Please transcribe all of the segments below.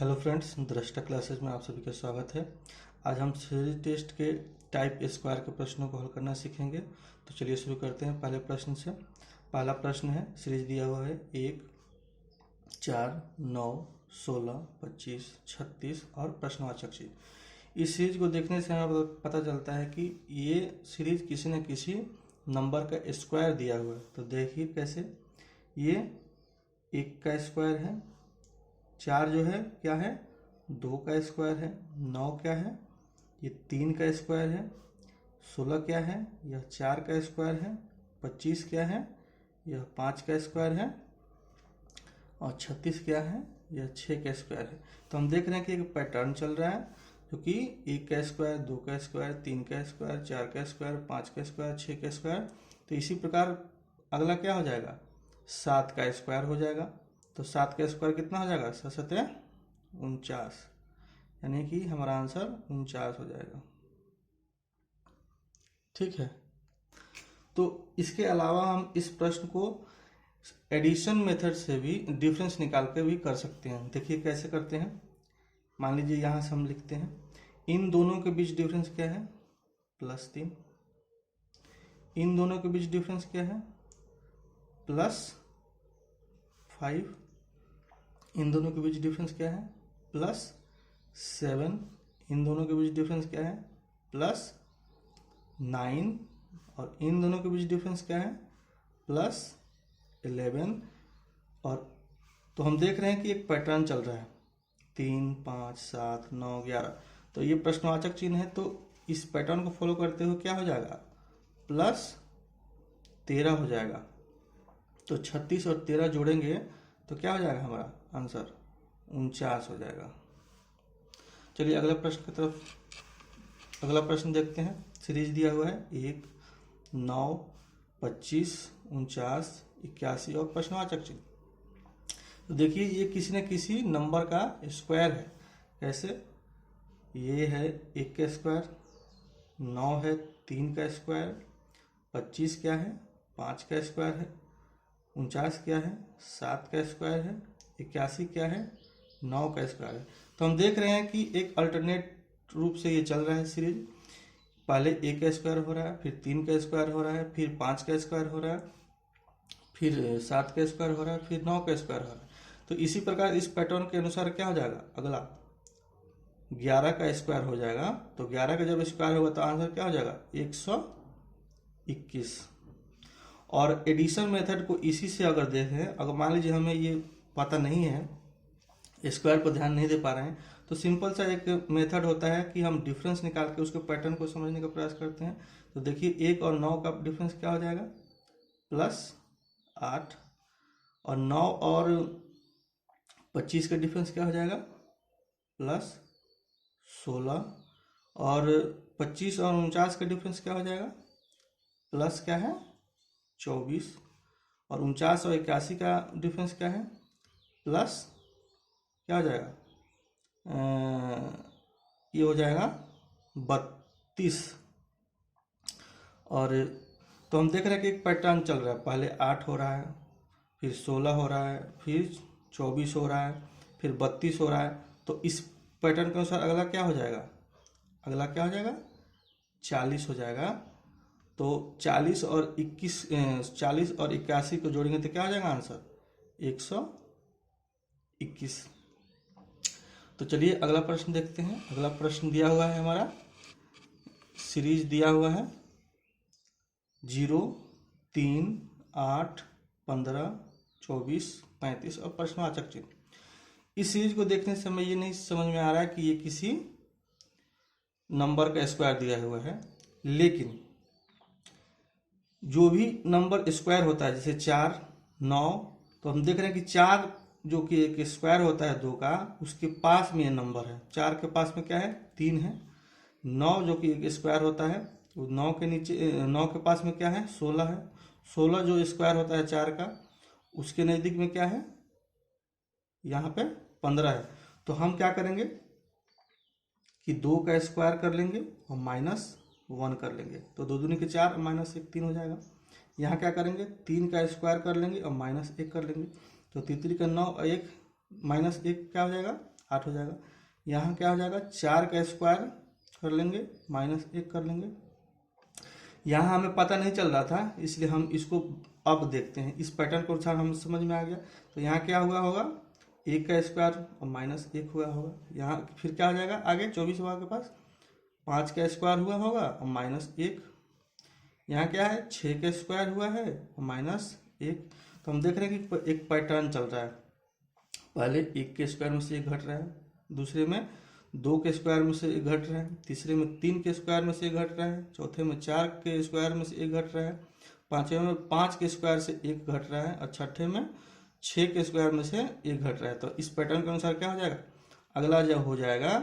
Hello friends, दृष्टा classes में आप सभी का स्वागत है। आज हम सीरीज टेस्ट के टाइप स्क्वायर के प्रश्नों को हल करना सीखेंगे। तो चलिए शुरू करते हैं पहले प्रश्न से। पहला प्रश्न है, सीरीज दिया हुआ है 1, 4, 9, 16, 25, 36 और प्रश्नवाचक चिन्ह। इस सीरीज को देखने से हमें पता चलता है कि ये सीरीज किसी न किसी नंबर का स्क्वायर दिया हुआ है। तो देखिए कैसे, ये 1 का स्क्वायर है, 4 जो है क्या है 2 का स्क्वायर है, 9 क्या है ये 3 का स्क्वायर है, 16 क्या है यह 4 का स्क्वायर है, 25 क्या है यह 5 का स्क्वायर है और 36 क्या है यह 6 का स्क्वायर है। तो हम देख रहे हैं कि एक पैटर्न चल रहा है, जो कि 1 का स्क्वायर, 2 का स्क्वायर, 3 का स्क्वायर, 4 का स्क्वायर, 5 का स्क्वायर, 6 का स्क्वायर। तो इसी प्रकार अगला क्या हो जाएगा, 7 का स्क्वायर हो जाएगा। तो 7 का स्क्वायर कितना हो जाएगा, 7 सत्या 49, यानी कि हमारा आंसर 49 हो जाएगा। ठीक है, तो इसके अलावा हम इस प्रश्न को एडिशन मेथड से भी डिफरेंस निकाल के भी कर सकते हैं। देखिए कैसे करते हैं। मान लीजिए यहाँ से हम लिखते हैं, इन दोनों के बीच डिफरेंस क्या है, +3। इन दोनों के बीच डिफरेंस क्या है, +5। इन दोनों के बीच डिफरेंस क्या है, +7। इन दोनों के बीच डिफरेंस क्या है, +9। और इन दोनों के बीच डिफरेंस क्या है, +11। और तो हम देख रहे हैं कि एक पैटर्न चल रहा है, 3, 5, 7, 9, 11। तो ये प्रश्नवाचक चिन्ह है, तो इस पैटर्न को फॉलो करते हुए क्या हो जाएगा, +13 हो जाएगा। तो 36 और 13 जोड़ेंगे तो क्या हो जाएगा, हमारा आंसर 49 हो जाएगा। चलिए अगला प्रश्न की तरफ, अगला प्रश्न देखते हैं। सीरीज दिया हुआ है 1, 9, 25, 49, 81 और प्रश्नवाचक चिन्ह। तो देखिए ये किसी न किसी नंबर का स्क्वायर है। कैसे, ये है 1 का स्क्वायर, 9 है 3 का स्क्वायर, 25 क्या है 5 का स्क्वायर है, 49 क्या है 7 का स्क्वायर है, 81 क्या है 9 का स्क्वायर है। तो हम देख रहे हैं कि एक अल्टरनेट रूप से ये चल रहा है सीरीज। पहले 1 का स्क्वायर हो रहा है, फिर 3 का स्क्वायर हो रहा है, फिर 5 का स्क्वायर हो रहा है, फिर 7 का स्क्वायर हो रहा है, फिर 9 का स्क्वायर हो रहा है। तो इसी प्रकार इस पैटर्न के अनुसार क्या हो जाएगा, अगला 11 का स्क्वायर हो जाएगा। तो 11 का जब स्क्वायर होगा तो आंसर क्या हो जाएगा, 121। और एडिशन मेथड को इसी से अगर देखें, अगर मान लीजिए हमें ये पता नहीं है, स्क्वायर पर ध्यान नहीं दे पा रहे हैं, तो सिंपल सा एक मेथड होता है कि हम डिफरेंस निकाल के उसके पैटर्न को समझने का प्रयास करते हैं। तो देखिए 1 और 9 का डिफरेंस क्या हो जाएगा, +8। और 9 और 25 का डिफरेंस क्या हो जाएगा, +16। और 25 और 49 का डिफरेंस क्या हो जाएगा, प्लस क्या है 24। और 49 और 81 का डिफरेंस क्या है, प्लस क्या हो जाएगा, ये हो जाएगा 32। और तो हम देख रहे हैं कि एक पैटर्न चल रहा है, पहले 8 हो रहा है, फिर 16 हो रहा है, फिर 24 हो रहा है, फिर 32 हो रहा है। तो इस पैटर्न के अनुसार अगला क्या हो जाएगा, अगला क्या हो जाएगा 40 हो जाएगा। तो 40 और 21, 40 और 81 को जोड़ेंगे तो क्या हो जाएगा आंसर, 121। तो चलिए अगला प्रश्न देखते हैं। अगला प्रश्न दिया हुआ है हमारा, सीरीज दिया हुआ है 0, 3, 8, 15, 24, 35 और प्रश्नवाचक चिन्ह। इस सीरीज को देखने से हमें ये नहीं समझ में आ रहा है कि ये किसी नंबर का स्क्वायर दिया हुआ है, लेकिन जो भी नंबर स्क्वायर होता है, जैसे 4, 9, तो हम देख रहे हैं कि 4 जो कि एक स्क्वायर होता है 2 का, उसके पास में ये नंबर है। 4 के पास में क्या है, 3 है। 9 जो कि एक स्क्वायर होता है, 9 के नीचे, 9 के पास में क्या है, 16 है। 16 जो स्क्वायर होता है 4 का, उसके नज़दीक में क्या है, यहाँ पे 15 है। तो हम क्या करेंगे कि 2 का स्क्वायर कर लेंगे और -1 कर लेंगे। तो 2 दूनी के 4 और -1 3 हो जाएगा। यहाँ क्या करेंगे, 3 का स्क्वायर कर लेंगे और -1 कर लेंगे। तो 3 का 9 और 1 -1 क्या हो जाएगा, 8 हो जाएगा। यहाँ क्या हो जाएगा, 4 का स्क्वायर कर लेंगे माइनस 1 कर लेंगे। यहाँ हमें पता नहीं चल रहा था इसलिए हम इसको अब देखते हैं, इस पैटर्न को अनुसार हम समझ में आ गया। तो यहाँ क्या हुआ होगा, 1 का स्क्वायर और माइनस 1 हुआ होगा। यहाँ फिर क्या हो जाएगा, आगे 24 होगा के पास 5 का स्क्वायर हुआ होगा और माइनस 1। यहाँ क्या है, 6 का स्क्वायर हुआ है और माइनस 1। तो हम देख रहे हैं कि एक पैटर्न चल रहा है, पहले 1 के स्क्वायर में से 1 घट रहा है, दूसरे में 2 के स्क्वायर में से 1 घट रहा है, तीसरे में 3 के स्क्वायर में से 1 घट रहा है, चौथे में 4 के स्क्वायर में से 1 घट रहा है, पांचवें में 5 के स्क्वायर से 1 घट रहा है और छठे में 6 के स्क्वायर में से 1 घट रहा है। तो इस पैटर्न के अनुसार क्या हो जाएगा, अगला जब हो जाएगा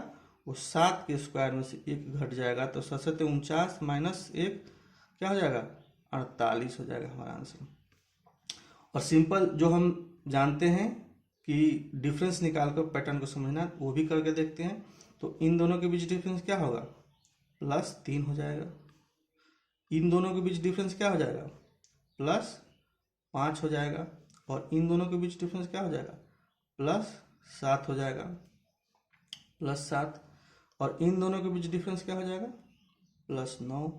वो 7 के स्क्वायर में से 1 घट जाएगा। तो 7 49 माइनस 1 क्या हो जाएगा, 48 हो जाएगा हमारा आंसर। और सिंपल जो हम जानते हैं कि डिफरेंस निकालकर पैटर्न को समझना, वो भी करके देखते हैं। तो इन दोनों के बीच डिफरेंस क्या होगा, +3 हो जाएगा। इन दोनों के बीच डिफरेंस क्या हो जाएगा, +5 हो जाएगा। और इन दोनों के बीच डिफरेंस क्या हो जाएगा, +7 हो जाएगा, +7। और इन दोनों के बीच डिफरेंस क्या हो जाएगा, +9।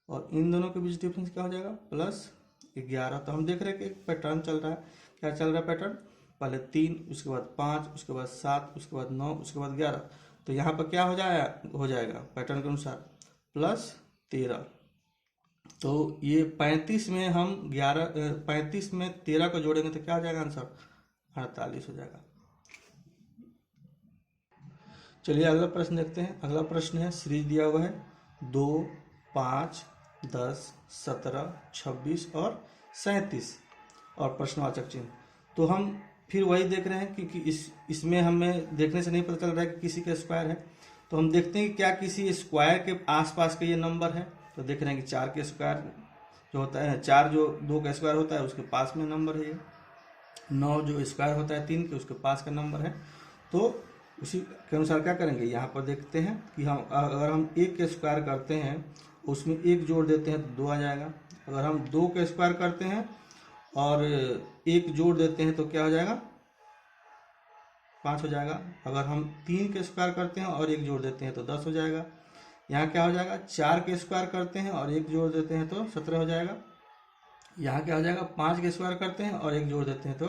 और इन दोनों के बीच डिफरेंस क्या हो जाएगा, +11। तो हम देख रहे हैं कि एक पैटर्न चल रहा है। क्या चल रहा है पैटर्न, पहले 3, उसके बाद 5, उसके बाद 7, उसके बाद 9, उसके बाद 11। तो यहाँ पर क्या हो जाएगा पैटर्न के अनुसार +13। तो ये 35 में हम 35 में 13 को जोड़ेंगे तो क्या हो जाएगा आंसर, 48 हो जाएगा। चलिए अगला प्रश्न देखते हैं। अगला प्रश्न है, सीरीज दिया हुआ है 2, 5, 10, 17, 26 और 37 और प्रश्नवाचक चिन्ह। तो हम फिर वही देख रहे हैं क्योंकि इसमें हमें देखने से नहीं पता चल रहा है कि किसी का स्क्वायर है। तो हम देखते हैं कि क्या किसी स्क्वायर के आसपास के ये नंबर है। तो देख रहे हैं कि 4 के स्क्वायर जो होता है, 4 जो 2 का स्क्वायर होता है उसके पास में नंबर है ये। 9 जो स्क्वायर होता है 3 के, उसके पास का नंबर है। तो उसी के अनुसार क्या करेंगे, यहाँ पर देखते हैं कि अगर हम 1 के स्क्वायर करते हैं उसमें 1 जोड़ देते हैं तो 2 आ जाएगा। अगर हम 2 के स्क्वायर करते हैं और 1 जोड़ देते हैं तो क्या हो जाएगा, 5 हो जाएगा। अगर हम 3 के स्क्वायर करते हैं और 1 जोड़ देते हैं तो 10 हो जाएगा। यहाँ क्या हो जाएगा, 4 के स्क्वायर करते हैं और 1 जोड़ देते हैं तो 17 हो जाएगा। यहाँ क्या हो जाएगा, 5 के स्क्वायर करते हैं और 1 जोड़ देते हैं तो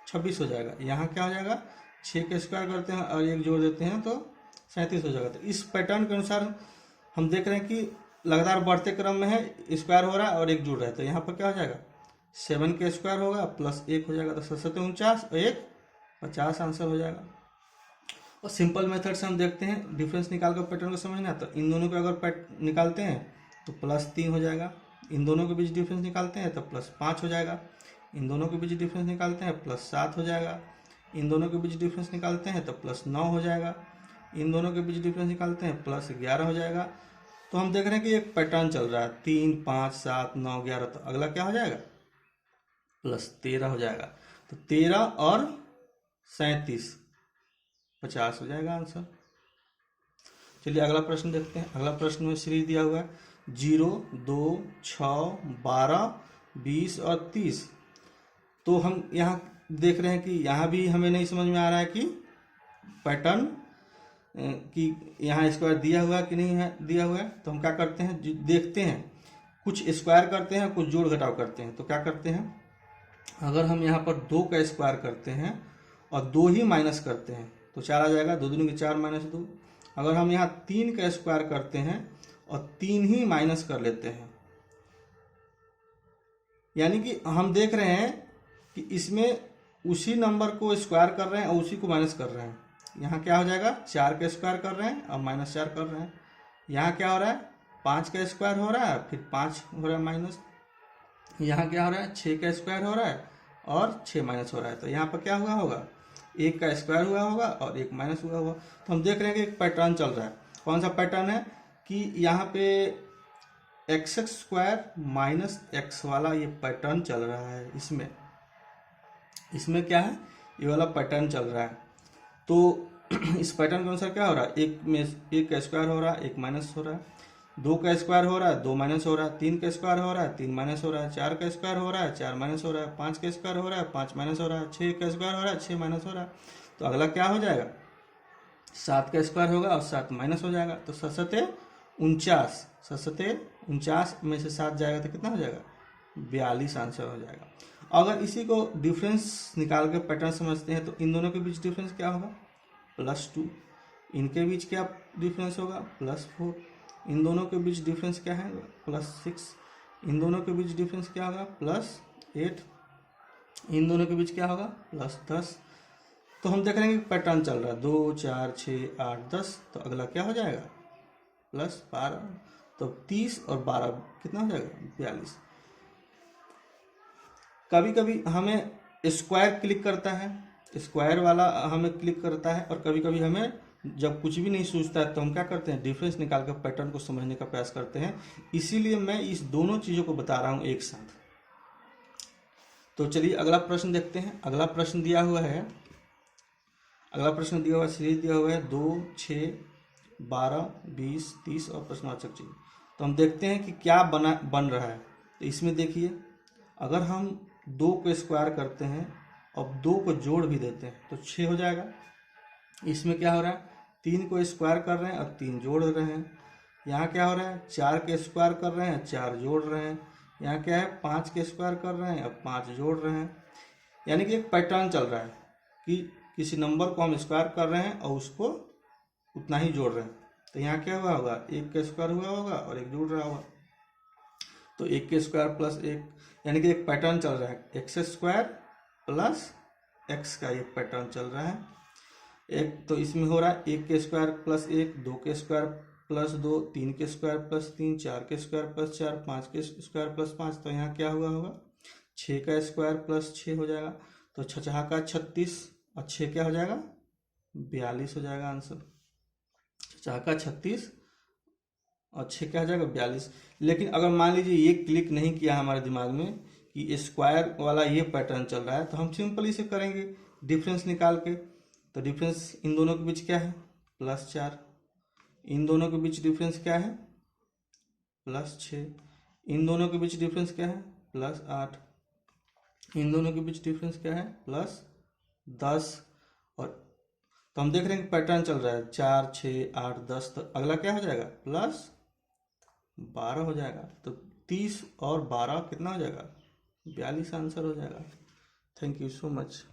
26 हो जाएगा। यहाँ क्या हो जाएगा, 6 के स्क्वायर करते हैं और 1 जोड़ देते हैं तो 37 हो जाएगा। तो इस पैटर्न के अनुसार हम देख रहे हैं कि लगातार बढ़ते क्रम में है, स्क्वायर हो रहा है और 1 जुड़ रहा है। तो यहाँ पर क्या हो जाएगा, 7 के स्क्वायर होगा +1 हो जाएगा। तो 7 49 और 1 50 आंसर हो जाएगा। और सिंपल मेथड से हम देखते हैं डिफरेंस निकाल कर पैटर्न को समझना। तो इन दोनों को अगर निकालते हैं तो +3 हो जाएगा। इन दोनों के बीच डिफरेंस निकालते हैं तो +5 हो जाएगा। इन दोनों के बीच डिफरेंस निकालते हैं +7 हो जाएगा। इन दोनों के बीच डिफरेंस निकालते हैं तो +9 हो जाएगा। इन दोनों के बीच डिफरेंस निकालते हैं +11 हो जाएगा। तो हम देख रहे हैं कि एक पैटर्न चल रहा है 3, 5, 7, 9, 11। तो अगला क्या हो जाएगा, +13 हो जाएगा। तो 13 और 37 50 हो जाएगा आंसर। चलिए अगला प्रश्न देखते हैं। अगला प्रश्न में सीरीज दिया हुआ है 0, 2, 6, 12, 20 और 30। तो हम यहाँ देख रहे हैं कि यहाँ भी हमें नहीं समझ में आ रहा है कि पैटर्न कि यहाँ स्क्वायर दिया हुआ है कि नहीं है दिया हुआ है। तो हम क्या करते हैं, देखते हैं, कुछ स्क्वायर करते हैं कुछ जोड़ घटाव करते हैं। तो क्या करते हैं, अगर हम यहाँ पर 2 का स्क्वायर करते हैं और 2 ही माइनस करते हैं तो 4 आ जाएगा। 2 दूनी के 4 -2। अगर हम यहाँ 3 का स्क्वायर करते हैं और 3 ही माइनस कर लेते हैं, यानी कि हम देख रहे हैं कि इसमें उसी नंबर को स्क्वायर कर रहे हैं और उसी को माइनस कर रहे हैं। यहाँ क्या हो जाएगा, 4 का स्क्वायर कर रहे हैं और -4 कर रहे हैं। यहाँ क्या हो रहा है, 5 का स्क्वायर हो रहा है फिर 5 हो रहा है माइनस। यहाँ क्या हो रहा है, 6 का स्क्वायर हो रहा है और 6 माइनस हो रहा है। तो यहाँ पर क्या हुआ होगा, 1 का स्क्वायर हुआ होगा और 1 माइनस हुआ होगा। तो हम देख रहे हैं कि एक पैटर्न चल रहा है। कौन सा पैटर्न है कि यहाँ पे x² - x वाला ये पैटर्न चल रहा है। इसमें क्या है, ये वाला पैटर्न चल रहा है। तो इस पैटर्न के अनुसार क्या हो रहा है, 1 का स्क्वायर हो रहा है 1 माइनस हो रहा है। 2 का स्क्वायर हो रहा है 2 माइनस हो रहा है। 3 का स्क्वायर हो रहा है 3 माइनस हो रहा है। 4 का स्क्वायर हो रहा है 4 माइनस हो रहा है। 5 का स्क्वायर हो रहा है 5 माइनस हो रहा है। 6 का स्क्वायर हो रहा है 6 माइनस हो रहा है। तो अगला क्या हो जाएगा, 7 का स्क्वायर होगा और 7 माइनस हो जाएगा, तो 7×7 49 में से 7 जाएगा तो कितना हो जाएगा, 42 आंसर हो जाएगा। अगर इसी को डिफरेंस निकाल के पैटर्न समझते हैं तो इन दोनों के बीच डिफरेंस क्या होगा, +2। इनके बीच क्या डिफरेंस होगा, +4। इन दोनों के बीच डिफरेंस क्या है, +6। इन दोनों के बीच डिफरेंस क्या होगा, +8। इन दोनों के बीच क्या होगा, +10। तो हम देख रहे हैं कि पैटर्न चल रहा है 2 4 6 8 10, तो अगला क्या हो जाएगा, +12। तो 30 और 12 कितना हो जाएगा, 42। कभी कभी हमें स्क्वायर क्लिक करता है, स्क्वायर वाला हमें क्लिक करता है, और कभी कभी हमें जब कुछ भी नहीं सूझता है तो हम क्या करते हैं, डिफरेंस निकाल कर पैटर्न को समझने का प्रयास करते हैं। इसीलिए मैं इस दोनों चीज़ों को बता रहा हूँ एक साथ। तो चलिए अगला प्रश्न देखते हैं। अगला प्रश्न दिया हुआ है, सीरीज दिया हुआ है 2 6 12 20 30 और प्रश्नवाचक चिन्ह। तो हम देखते हैं कि क्या बन रहा है। तो इसमें देखिए, अगर हम 2 को स्क्वायर करते हैं और 2 को जोड़ भी देते हैं तो 6 हो जाएगा। इसमें क्या हो रहा है, 3 को स्क्वायर कर रहे हैं और 3 जोड़ रहे हैं। यहाँ क्या हो रहा है, 4 के स्क्वायर कर रहे हैं, 4 जोड़ रहे हैं। यहाँ क्या है, 5 के स्क्वायर कर रहे हैं और 5 जोड़ रहे हैं। यानी कि एक पैटर्न चल रहा है कि किसी नंबर को हम स्क्वायर कर रहे हैं और उसको उतना ही जोड़ रहे हैं। तो यहाँ क्या हुआ होगा, 1 का स्क्वायर हुआ होगा और 1 जुड़ रहा होगा, तो 1 के स्क्वायर प्लस 1, यानी कि एक पैटर्न चल रहा है, x² प्लस x का ये पैटर्न चल रहा है। एक तो इसमें हो रहा है 1 के स्क्वायर प्लस 1, 2 के स्क्वायर प्लस 2, 3 के स्क्वायर प्लस 3, 4 के स्क्वायर प्लस 4, 5 के स्क्वायर प्लस 5। तो यहाँ क्या हुआ होगा, 6 का स्क्वायर प्लस 6 हो जाएगा। तो 6 का 36 और 6 क्या हो जाएगा, 42 हो जाएगा आंसर। 6 का 36 और 6 क्या हो जाएगा, 42। लेकिन अगर मान लीजिए ये क्लिक नहीं किया हमारे दिमाग में कि स्क्वायर वाला ये पैटर्न चल रहा है, तो हम सिंपल इसे करेंगे डिफरेंस निकाल के। तो डिफरेंस इन दोनों के बीच क्या है, +4। इन दोनों के बीच डिफरेंस क्या है, +6। इन दोनों के बीच डिफरेंस क्या है, +8। इन दोनों के बीच डिफरेंस क्या है, +10। और तो हम देख रहे हैं कि पैटर्न चल रहा है 4 6 8 10। तो अगला क्या हो जाएगा, +12 हो जाएगा। तो 30 और 12 कितना हो जाएगा, 42 आंसर हो जाएगा। Thank you so much.